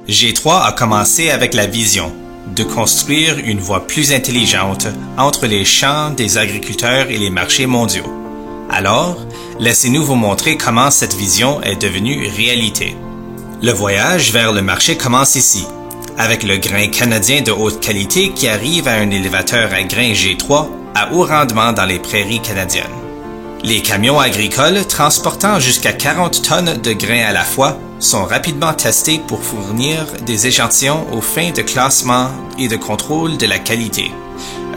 G3 a commencé avec la vision de construire une voie plus intelligente entre les champs des agriculteurs et les marchés mondiaux. Alors, laissez-nous vous montrer comment cette vision est devenue réalité. Le voyage vers le marché commence ici, avec le grain canadien de haute qualité qui arrive à un élévateur à grains G3 à haut rendement dans les prairies canadiennes. Les camions agricoles transportant jusqu'à 40 tonnes de grains à la fois sont rapidement testés pour fournir des échantillons aux fins de classement et de contrôle de la qualité.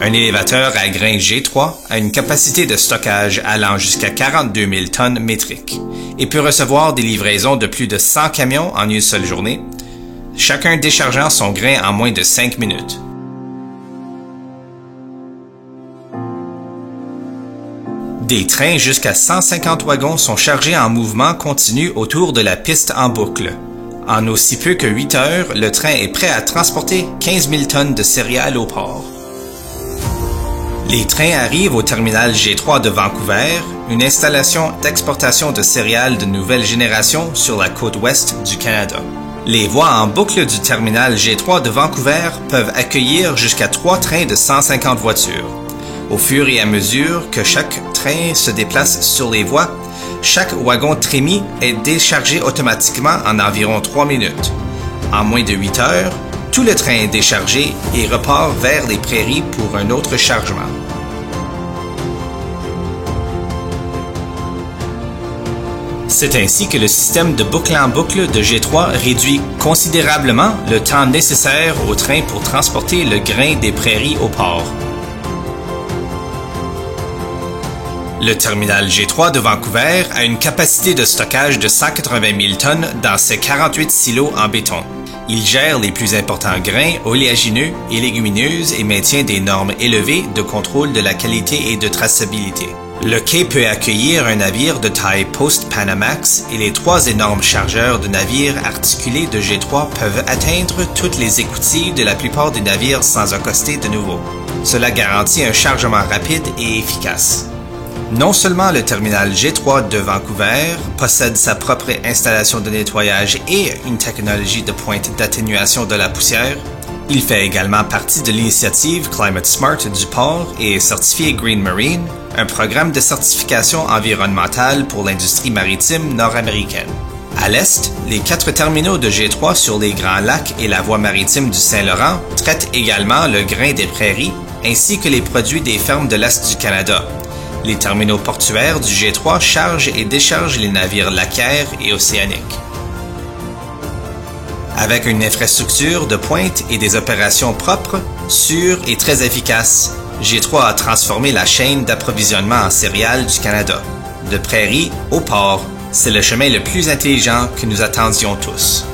Un élévateur à grains G3 a une capacité de stockage allant jusqu'à 42 000 tonnes métriques et peut recevoir des livraisons de plus de 100 camions en une seule journée, chacun déchargeant son grain en moins de 5 minutes. Des trains jusqu'à 150 wagons sont chargés en mouvement continu autour de la piste en boucle. En aussi peu que 8 heures, le train est prêt à transporter 15 000 tonnes de céréales au port. Les trains arrivent au terminal G3 de Vancouver, une installation d'exportation de céréales de nouvelle génération sur la côte ouest du Canada. Les voies en boucle du terminal G3 de Vancouver peuvent accueillir jusqu'à 3 trains de 150 voitures. Au fur et à mesure que chaque train se déplace sur les voies, chaque wagon trémie est déchargé automatiquement en environ 3 minutes. En moins de 8 heures, tout le train est déchargé et repart vers les prairies pour un autre chargement. C'est ainsi que le système de boucle en boucle de G3 réduit considérablement le temps nécessaire au train pour transporter le grain des prairies au port. Le terminal G3 de Vancouver a une capacité de stockage de 180 000 tonnes dans ses 48 silos en béton. Il gère les plus importants grains oléagineux et légumineuses et maintient des normes élevées de contrôle de la qualité et de traçabilité. Le quai peut accueillir un navire de taille post-Panamax et les 3 énormes chargeurs de navires articulés de G3 peuvent atteindre toutes les écoutilles de la plupart des navires sans accoster de nouveau. Cela garantit un chargement rapide et efficace. Non seulement le terminal G3 de Vancouver possède sa propre installation de nettoyage et une technologie de pointe d'atténuation de la poussière, il fait également partie de l'initiative Climate Smart du port et est certifié Green Marine, un programme de certification environnementale pour l'industrie maritime nord-américaine. À l'est, les 4 terminaux de G3 sur les Grands Lacs et la voie maritime du Saint-Laurent traitent également le grain des prairies ainsi que les produits des fermes de l'Est du Canada. Les terminaux portuaires du G3 chargent et déchargent les navires lacaires et océaniques. Avec une infrastructure de pointe et des opérations propres, sûres et très efficaces, G3 a transformé la chaîne d'approvisionnement en céréales du Canada. De prairies au port, c'est le chemin le plus intelligent que nous attendions tous.